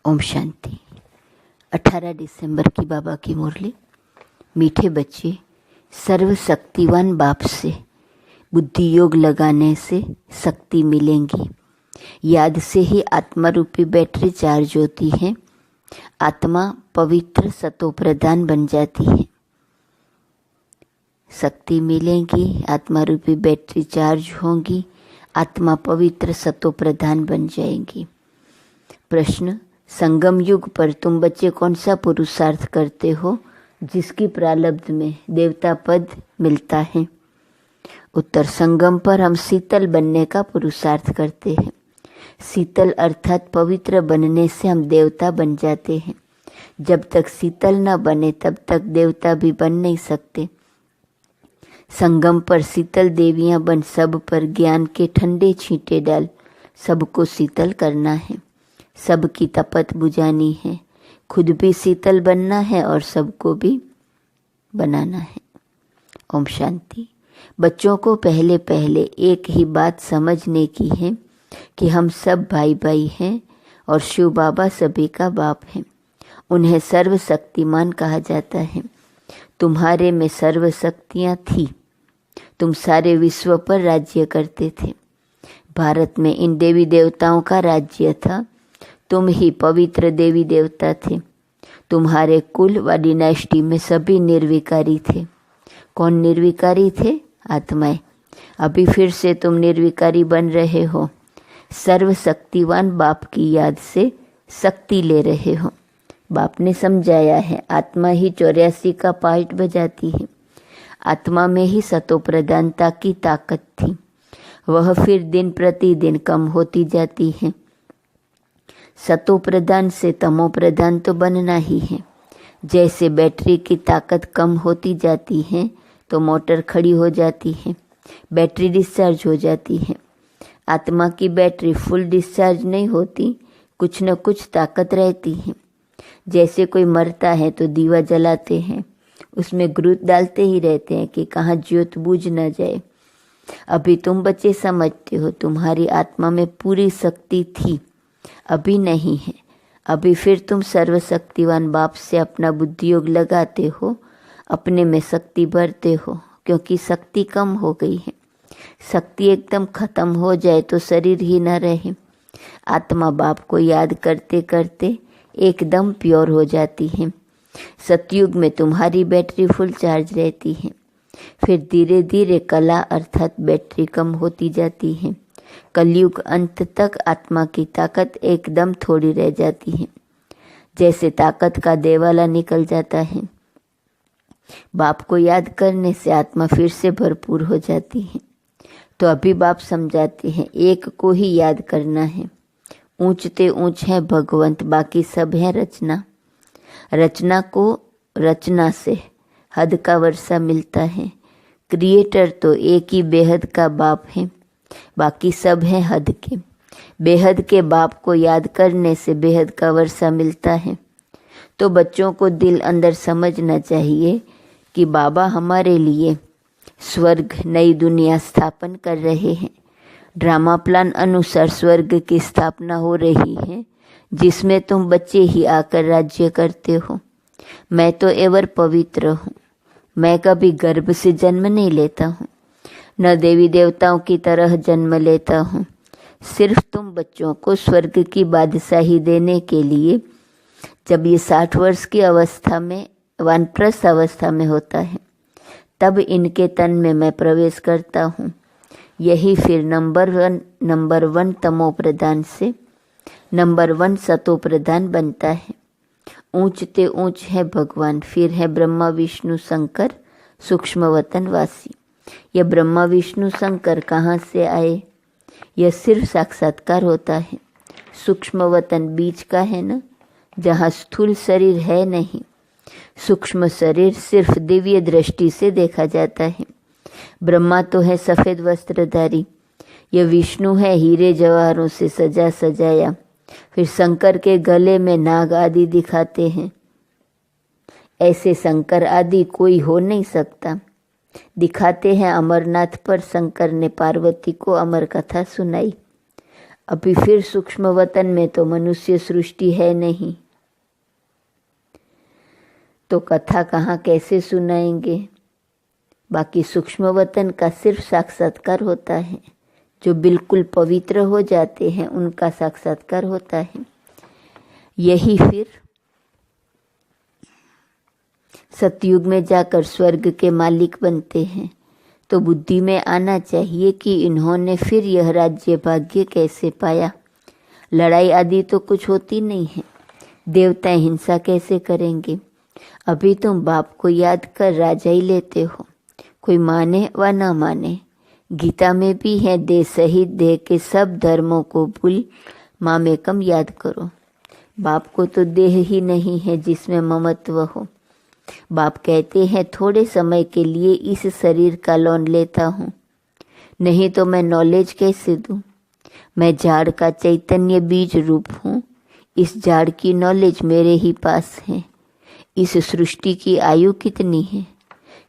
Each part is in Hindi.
ओम शांति। 18 दिसंबर की बाबा की मुरली। मीठे बच्चे, सर्वशक्तिवान बाप से बुद्धि योग लगाने से शक्ति मिलेंगी। याद से ही आत्मा रूपी बैटरी चार्ज होती है। आत्मा पवित्र सतो प्रधान बन जाती है। शक्ति मिलेंगी, आत्मा रूपी बैटरी चार्ज होंगी, आत्मा पवित्र सतो प्रधान बन जाएंगी। प्रश्न, संगम युग पर तुम बच्चे कौन सा पुरुषार्थ करते हो जिसकी प्रारब्ध में देवता पद मिलता है? उत्तर, संगम पर हम शीतल बनने का पुरुषार्थ करते हैं। शीतल अर्थात पवित्र बनने से हम देवता बन जाते हैं। जब तक शीतल न बने तब तक देवता भी बन नहीं सकते। संगम पर शीतल देवियां बन सब पर ज्ञान के ठंडे छींटे डाल सबको शीतल करना है। सबकी तपत बुझानी है, खुद भी शीतल बनना है और सबको भी बनाना है। ओम शांति। बच्चों को पहले पहले एक ही बात समझने की है कि हम सब भाई भाई हैं और शिव बाबा सभी का बाप है। उन्हें सर्वशक्तिमान कहा जाता है। तुम्हारे में सर्वशक्तियाँ थी। तुम सारे विश्व पर राज्य करते थे। भारत में इन देवी देवताओं का राज्य था। तुम ही पवित्र देवी देवता थे। तुम्हारे कुल व डिनेस्टी में सभी निर्विकारी थे। कौन निर्विकारी थे? आत्माएं। अभी फिर से तुम निर्विकारी बन रहे हो। सर्वशक्तिवान बाप की याद से शक्ति ले रहे हो। बाप ने समझाया है, आत्मा ही 84 का पार्ट बजाती है। आत्मा में ही सतो प्रधानता की ताकत थी। वह फिर दिन प्रतिदिन कम होती जाती है। सतो प्रधान से तमो प्रधान तो बनना ही है। जैसे बैटरी की ताकत कम होती जाती है तो मोटर खड़ी हो जाती है, बैटरी डिस्चार्ज हो जाती है। आत्मा की बैटरी फुल डिस्चार्ज नहीं होती, कुछ न कुछ ताकत रहती है। जैसे कोई मरता है तो दीवा जलाते हैं, उसमें ग्रुत डालते ही रहते हैं कि कहाँ ज्योत बुझ न जाए। अभी तुम बच्चे समझते हो तुम्हारी आत्मा में पूरी शक्ति थी, अभी नहीं है। अभी फिर तुम सर्वशक्तिवान बाप से अपना बुद्धि योग लगाते हो, अपने में शक्ति भरते हो, क्योंकि शक्ति कम हो गई है। शक्ति एकदम खत्म हो जाए तो शरीर ही न रहे। आत्मा बाप को याद करते करते एकदम प्योर हो जाती है। सतयुग में तुम्हारी बैटरी फुल चार्ज रहती है। फिर धीरे धीरे कला अर्थात बैटरी कम होती जाती है। कलयुग अंत तक आत्मा की ताकत एकदम थोड़ी रह जाती है। जैसे ताकत का देवाला निकल जाता है। बाप को याद करने से आत्मा फिर से भरपूर हो जाती है। तो अभी बाप समझाते हैं, एक को ही याद करना है। ऊंचते ऊंच है भगवंत, बाकी सब है रचना। रचना को रचना से हद का वर्षा मिलता है। क्रिएटर तो एक ही बेहद का बाप है, बाकी सब है हद के। बेहद के बाप को याद करने से बेहद का वर्षा मिलता है। तो बच्चों को दिल अंदर समझना चाहिए कि बाबा हमारे लिए स्वर्ग नई दुनिया स्थापन कर रहे हैं। ड्रामा प्लान अनुसार स्वर्ग की स्थापना हो रही है, जिसमें तुम बच्चे ही आकर राज्य करते हो। मैं तो एवर पवित्र हूँ। मैं कभी गर्भ से जन्म नहीं लेता हूँ, न देवी देवताओं की तरह जन्म लेता हूँ। सिर्फ तुम बच्चों को स्वर्ग की बादशाही देने के लिए जब ये 60 वर्ष की अवस्था में वानप्रस्थ अवस्था में होता है, तब इनके तन में मैं प्रवेश करता हूँ। यही फिर नंबर वन तमो प्रधान से नंबर 1 सतो प्रधान बनता है। ऊंचते ऊंच है भगवान, फिर है ब्रह्मा विष्णु शंकर सूक्ष्म वतन वासी। यह ब्रह्मा विष्णु शंकर कहाँ से आए? यह सिर्फ साक्षात्कार होता है। सूक्ष्म वतन बीच का है ना, जहाँ स्थूल शरीर है नहीं। सूक्ष्म शरीर सिर्फ दिव्य दृष्टि से देखा जाता है। ब्रह्मा तो है सफ़ेद वस्त्रधारी, यह विष्णु है हीरे जवाहरों से सजा सजाया। फिर शंकर के गले में नाग आदि दिखाते हैं। ऐसे शंकर आदि कोई हो नहीं सकता। दिखाते हैं अमरनाथ पर शंकर ने पार्वती को अमर कथा सुनाई। अभी फिर सूक्ष्म वतन में तो मनुष्य सृष्टि है नहीं, तो कथा कहाँ कैसे सुनाएंगे। बाकी सूक्ष्म वतन का सिर्फ साक्षात्कार होता है, जो बिल्कुल पवित्र हो जाते हैं उनका साक्षात्कार होता है। यही फिर सतयुग में जाकर स्वर्ग के मालिक बनते हैं। तो बुद्धि में आना चाहिए कि इन्होंने फिर यह राज्य भाग्य कैसे पाया। लड़ाई आदि तो कुछ होती नहीं है, देवता हिंसा कैसे करेंगे। अभी तुम बाप को याद कर राजा ही लेते हो, कोई माने व ना माने। गीता में भी है, देह सहित देह के सब धर्मों को भूल मामेकम याद करो। बाप को तो देह ही नहीं है जिसमें ममत्व हो। बाप कहते हैं थोड़े समय के लिए इस शरीर का लोन लेता हूँ, नहीं तो मैं नॉलेज कैसे दूँ। मैं झाड़ का चैतन्य बीज रूप हूँ, इस झाड़ की नॉलेज मेरे ही पास है। इस सृष्टि की आयु कितनी है,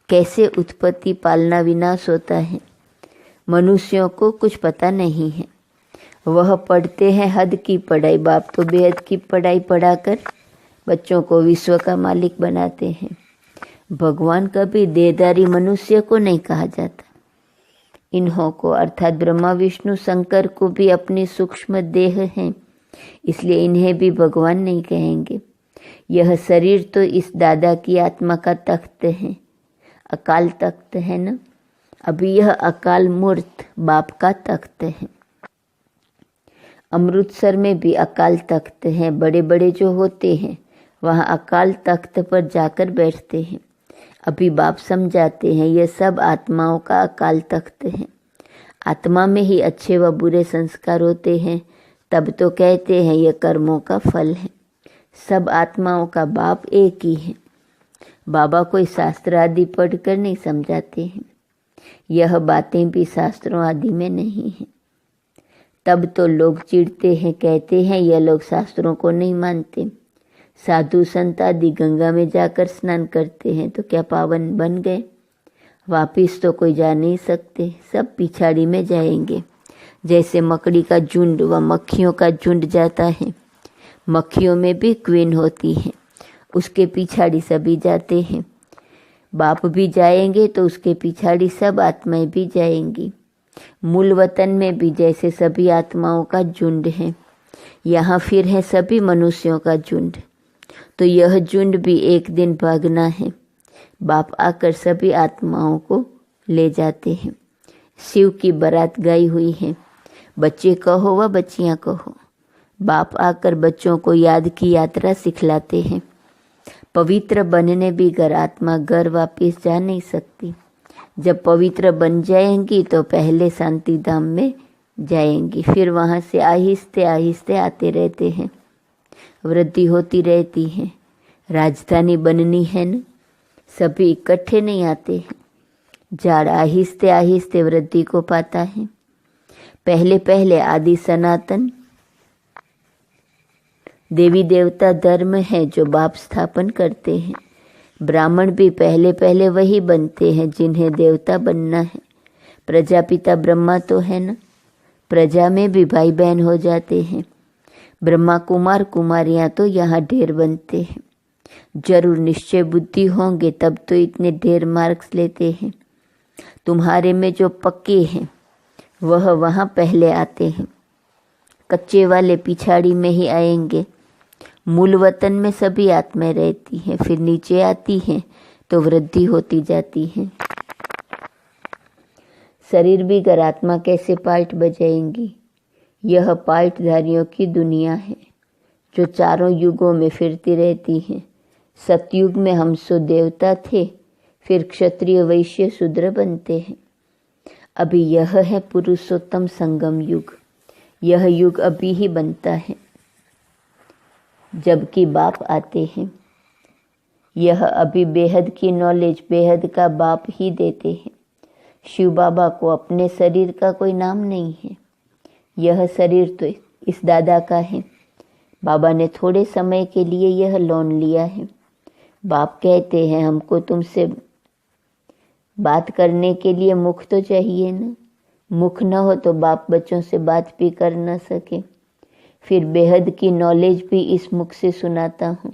कैसे उत्पत्ति पालना विनाश होता है, मनुष्यों को कुछ पता नहीं है। वह पढ़ते हैं हद की पढ़ाई, बाप तो बेहद की पढ़ाई पढ़ाकर बच्चों को विश्व का मालिक बनाते हैं। भगवान कभी देहधारी मनुष्य को नहीं कहा जाता। इन्हों को अर्थात ब्रह्मा विष्णु शंकर को भी अपनी सूक्ष्म देह है, इसलिए इन्हें भी भगवान नहीं कहेंगे। यह शरीर तो इस दादा की आत्मा का तख्त है, अकाल तख्त है ना। अभी यह अकाल मूर्त बाप का तख्त है। अमृतसर में भी अकाल तख्त हैं, बड़े बड़े जो होते हैं वहाँ अकाल तख्त पर जाकर बैठते हैं। अभी बाप समझाते हैं यह सब आत्माओं का अकाल तख्त है। आत्मा में ही अच्छे व बुरे संस्कार होते हैं, तब तो कहते हैं यह कर्मों का फल है। सब आत्माओं का बाप एक ही है। बाबा कोई शास्त्र आदि पढ़कर नहीं समझाते हैं, यह बातें भी शास्त्रों आदि में नहीं है। तब तो लोग चिढ़ते हैं, कहते हैं यह लोग शास्त्रों को नहीं मानते। साधु संत आदि गंगा में जाकर स्नान करते हैं तो क्या पावन बन गए? वापिस तो कोई जा नहीं सकते, सब पिछाड़ी में जाएंगे। जैसे मकड़ी का झुंड व मक्खियों का झुंड जाता है, मक्खियों में भी क्वीन होती है, उसके पिछाड़ी सभी जाते हैं। बाप भी जाएंगे तो उसके पिछाड़ी सब आत्माएं भी जाएंगी। मूल वतन में भी जैसे सभी आत्माओं का झुंड है, यहाँ फिर है सभी मनुष्यों का झुंड। तो यह झुंड भी एक दिन भागना है। बाप आकर सभी आत्माओं को ले जाते हैं। शिव की बारात गई हुई है, बच्चे कहो व बच्चियाँ कहो। बाप आकर बच्चों को याद की यात्रा सिखलाते हैं। पवित्र बनने भी घर आत्मा घर वापस जा नहीं सकती। जब पवित्र बन जाएंगी तो पहले शांति धाम में जाएंगी, फिर वहाँ से आहिस्ते आहिस्ते आते रहते हैं, वृद्धि होती रहती है। राजधानी बननी है न, सभी इकट्ठे नहीं आते हैं। झाड़ आहिस्ते आहिस्ते वृद्धि को पाता है। पहले पहले आदि सनातन देवी देवता धर्म है जो बाप स्थापन करते हैं। ब्राह्मण भी पहले पहले वही बनते हैं जिन्हें देवता बनना है। प्रजापिता ब्रह्मा तो है ना, प्रजा में भी भाई बहन हो जाते हैं। ब्रह्मा कुमार कुमारियाँ तो यहाँ ढेर बनते हैं। जरूर निश्चय बुद्धि होंगे तब तो इतने ढेर मार्क्स लेते हैं। तुम्हारे में जो पक्के हैं वह वहाँ पहले आते हैं, कच्चे वाले पिछाड़ी में ही आएंगे। मूल वतन में सभी आत्माएं रहती हैं, फिर नीचे आती हैं तो वृद्धि होती जाती है। शरीर भी घर आत्मा कैसे पार्ट बजाएंगी। यह पार्टधारियों की दुनिया है जो चारों युगों में फिरती रहती है। सतयुग में हम सो देवता थे, फिर क्षत्रिय वैश्य शूद्र बनते हैं। अभी यह है पुरुषोत्तम संगम युग। यह युग अभी ही बनता है जबकि बाप आते हैं। यह अभी बेहद की नॉलेज बेहद का बाप ही देते हैं। शिव बाबा को अपने शरीर का कोई नाम नहीं है। यह शरीर तो इस दादा का है। बाबा ने थोड़े समय के लिए यह लोन लिया है। बाप कहते हैं हमको तुमसे बात करने के लिए मुख तो चाहिए ना। मुख न हो तो बाप बच्चों से बात भी कर न सके। फिर बेहद की नॉलेज भी इस मुख से सुनाता हूँ,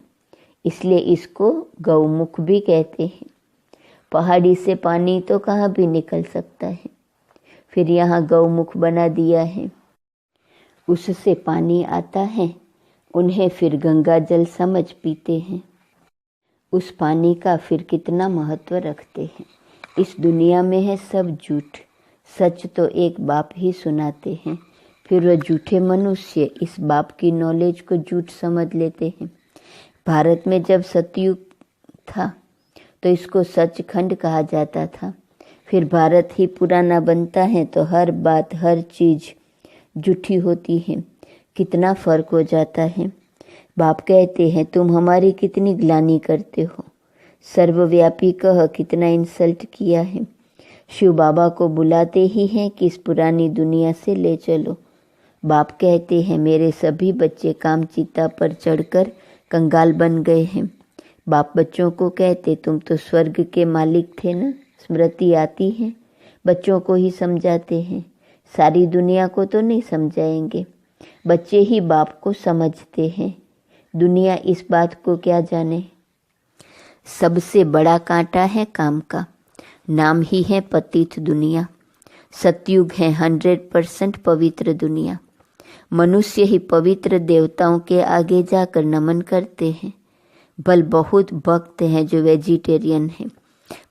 इसलिए इसको गौमुख भी कहते हैं। पहाड़ी से पानी तो कहाँ भी निकल सकता है, फिर यहाँ गौमुख बना दिया है। उससे पानी आता है, उन्हें फिर गंगा जल समझ पीते हैं। उस पानी का फिर कितना महत्व रखते हैं। इस दुनिया में है सब झूठ, सच तो एक बाप ही सुनाते हैं। फिर वह झूठे मनुष्य इस बाप की नॉलेज को झूठ समझ लेते हैं। भारत में जब सतयुग था तो इसको सचखंड कहा जाता था। फिर भारत ही पुराना बनता है तो हर बात हर चीज़ झूठी होती है। कितना फर्क हो जाता है। बाप कहते हैं तुम हमारी कितनी ग्लानि करते हो, सर्वव्यापी कह कितना इंसल्ट किया है। शिव बाबा को बुलाते ही हैं कि इस पुरानी दुनिया से ले चलो। बाप कहते हैं मेरे सभी बच्चे कामचिता पर चढ़कर कंगाल बन गए हैं। बाप बच्चों को कहते तुम तो स्वर्ग के मालिक थे ना। स्मृति आती है, बच्चों को ही समझाते हैं, सारी दुनिया को तो नहीं समझाएंगे। बच्चे ही बाप को समझते हैं, दुनिया इस बात को क्या जाने। सबसे बड़ा कांटा है काम का, नाम ही है पतित दुनिया। सतयुग है 100% पवित्र दुनिया। मनुष्य ही पवित्र देवताओं के आगे जाकर नमन करते हैं। बल बहुत भक्त हैं जो वेजिटेरियन हैं,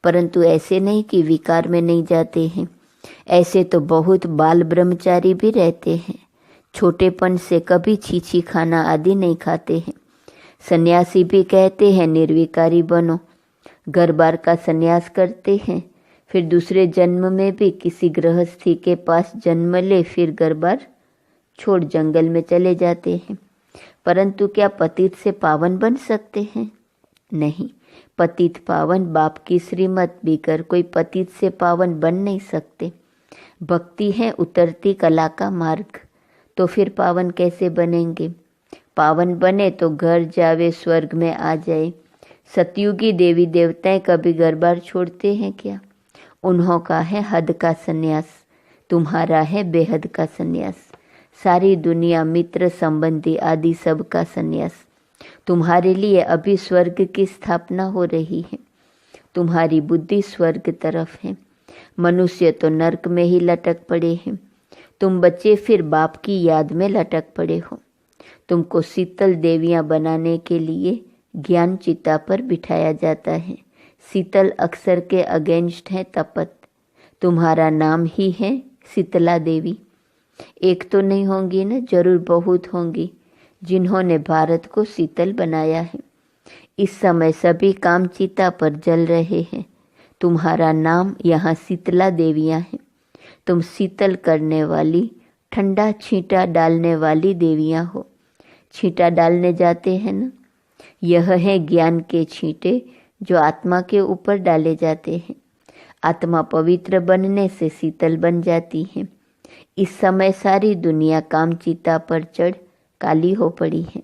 परंतु ऐसे नहीं कि विकार में नहीं जाते हैं। ऐसे तो बहुत बाल ब्रह्मचारी भी रहते हैं, छोटेपन से कभी छीछी खाना आदि नहीं खाते हैं। सन्यासी भी कहते हैं निर्विकारी बनो, घर बार का सन्यास करते हैं, फिर दूसरे जन्म में भी किसी गृहस्थी के पास जन्म ले, फिर घर बार छोड़ जंगल में चले जाते हैं। परंतु क्या पतित से पावन बन सकते हैं? नहीं, पतित पावन बाप की श्रीमत बीकर कोई पतित से पावन बन नहीं सकते। भक्ति है उतरती कला का मार्ग, तो फिर पावन कैसे बनेंगे? पावन बने तो घर जावे स्वर्ग में आ जाए। सतयुगी देवी देवताएं कभी घर बार छोड़ते हैं क्या? उन्हों का है हद का सन्यास, तुम्हारा है बेहद का सन्यास। सारी दुनिया मित्र संबंधी आदि सब का सन्यास। तुम्हारे लिए अभी स्वर्ग की स्थापना हो रही है। तुम्हारी बुद्धि स्वर्ग तरफ है, मनुष्य तो नरक में ही लटक पड़े हैं। तुम बच्चे फिर बाप की याद में लटक पड़े हो। तुमको शीतल देवियां बनाने के लिए ज्ञान चिता पर बिठाया जाता है। शीतल अक्षर के अगेंस्ट है तपत। तुम्हारा नाम ही है शीतला देवी। एक तो नहीं होंगी ना, जरूर बहुत होंगी जिन्होंने भारत को शीतल बनाया है। इस समय सभी काम चिता पर जल रहे हैं। तुम्हारा नाम यहाँ शीतला देवियाँ हैं। तुम शीतल करने वाली, ठंडा छींटा डालने वाली देवियाँ हो। छींटा डालने जाते हैं ना, यह है ज्ञान के छींटे जो आत्मा के ऊपर डाले जाते हैं। आत्मा पवित्र बनने से शीतल बन जाती है। इस समय सारी दुनिया कामचिता पर चढ़ काली हो पड़ी है।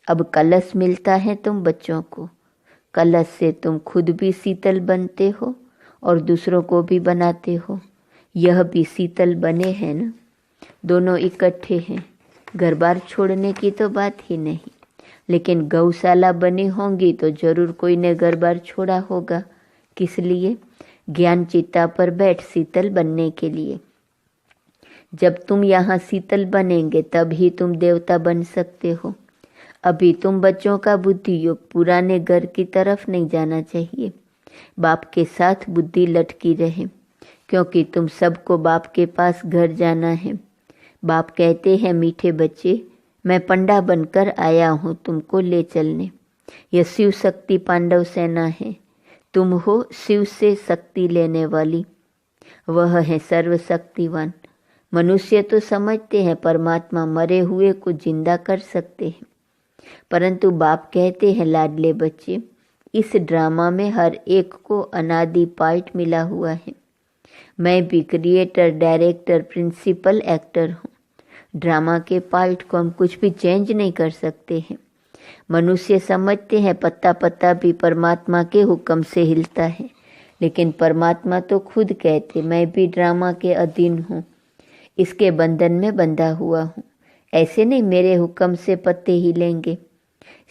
अब कलश मिलता है तुम बच्चों को। कलश से तुम खुद भी शीतल बनते हो और दूसरों को भी बनाते हो। यह भी शीतल बने हैं ना, दोनों इकट्ठे हैं। घर बार छोड़ने की तो बात ही नहीं, लेकिन गौशाला बनी होंगी तो जरूर कोई ने घर बार छोड़ा होगा। किस लिए? ज्ञान चिता पर बैठ शीतल बनने के लिए। जब तुम यहाँ शीतल बनेंगे तब ही तुम देवता बन सकते हो। अभी तुम बच्चों का बुद्धि योग पुराने घर की तरफ नहीं जाना चाहिए। बाप के साथ बुद्धि लटकी रहे, क्योंकि तुम सबको बाप के पास घर जाना है। बाप कहते हैं मीठे बच्चे, मैं पंडा बनकर आया हूँ तुमको ले चलने। यह शिव शक्ति पांडव सेना है। तुम हो शिव से शक्ति लेने वाली, वह है सर्वशक्तिवान। मनुष्य तो समझते हैं परमात्मा मरे हुए को जिंदा कर सकते हैं, परंतु बाप कहते हैं लाडले बच्चे, इस ड्रामा में हर एक को अनादि पार्ट मिला हुआ है। मैं भी क्रिएटर, डायरेक्टर, प्रिंसिपल एक्टर हूँ। ड्रामा के पार्ट को हम कुछ भी चेंज नहीं कर सकते हैं। मनुष्य समझते हैं पत्ता पत्ता भी परमात्मा के हुक्म से हिलता है, लेकिन परमात्मा तो खुद कहते मैं भी ड्रामा के अधीन हूँ, इसके बंधन में बंधा हुआ हूँ, ऐसे नहीं मेरे हुक्म से पत्ते हिलेंगे।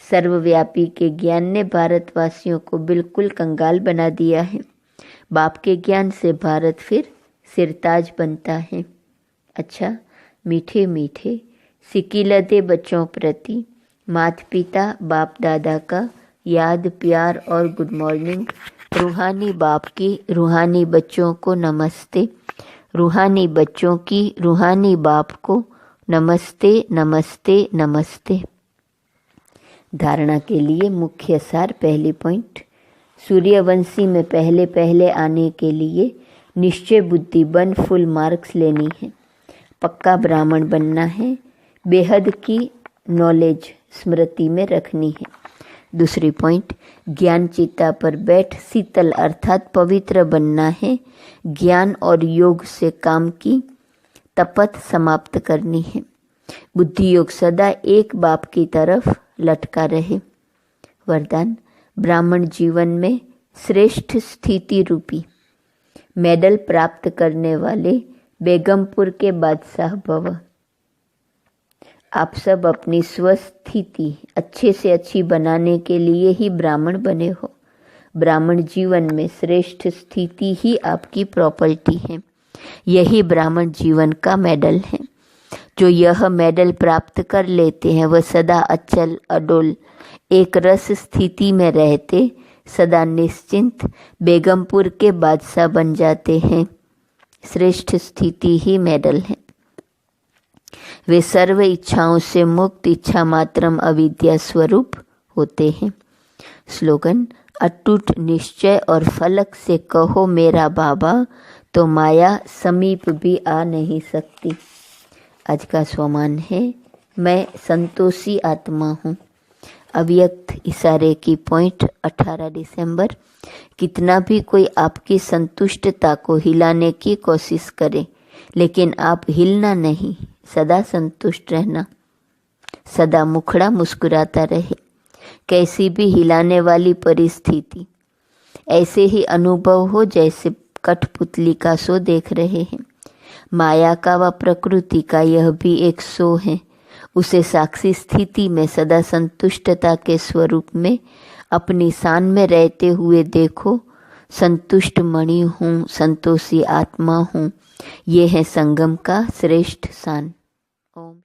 सर्वव्यापी के ज्ञान ने भारतवासियों को बिल्कुल कंगाल बना दिया है। बाप के ज्ञान से भारत फिर सिरताज बनता है। अच्छा, मीठे मीठे सिकिलते बच्चों प्रति माता पिता बाप दादा का याद प्यार और गुड मॉर्निंग। रूहानी बाप की रूहानी बच्चों को नमस्ते, रूहानी बच्चों की रूहानी बाप को नमस्ते नमस्ते नमस्ते। धारणा के लिए मुख्य सार। पहली पॉइंट, सूर्यवंशी में पहले पहले आने के लिए निश्चय बुद्धि बन फुल मार्क्स लेनी है, पक्का ब्राह्मण बनना है, बेहद की नॉलेज स्मृति में रखनी है। दूसरी पॉइंट, ज्ञान चिता पर बैठ शीतल अर्थात पवित्र बनना है, ज्ञान और योग से काम की तपत समाप्त करनी है। बुद्धि योग सदा एक बाप की तरफ लटका रहे। वरदान, ब्राह्मण जीवन में श्रेष्ठ स्थिति रूपी मेडल प्राप्त करने वाले बेगमपुर के बादशाह भव। आप सब अपनी स्वस्थिति अच्छे से अच्छी बनाने के लिए ही ब्राह्मण बने हो। ब्राह्मण जीवन में श्रेष्ठ स्थिति ही आपकी प्रॉपर्टी है। यही ब्राह्मण जीवन का मेडल है। जो यह मेडल प्राप्त कर लेते हैं वह सदा अचल अडोल एक रस स्थिति में रहते सदा निश्चिंत बेगमपुर के बादशाह बन जाते हैं। श्रेष्ठ स्थिति ही मेडल है। वे सर्व इच्छाओं से मुक्त इच्छा मात्रम अविद्या स्वरूप होते हैं। स्लोगन, अटूट निश्चय और फलक से कहो मेरा बाबा तो माया समीप भी आ नहीं सकती। आज का स्वमान है, मैं संतोषी आत्मा हूँ। अव्यक्त इशारे की पॉइंट 18 दिसंबर। कितना भी कोई आपकी संतुष्टता को हिलाने की कोशिश करे, लेकिन आप हिलना नहीं, सदा संतुष्ट रहना, सदा मुखड़ा मुस्कुराता रहे। कैसी भी हिलाने वाली परिस्थिति ऐसे ही अनुभव हो जैसे कठपुतली का शो देख रहे हैं। माया का व प्रकृति का यह भी एक शो है। उसे साक्षी स्थिति में सदा संतुष्टता के स्वरूप में अपनी शान में रहते हुए देखो। संतुष्ट मणि हूँ, संतोषी आत्मा हूँ, ये है संगम का श्रेष्ठ शान। ओम।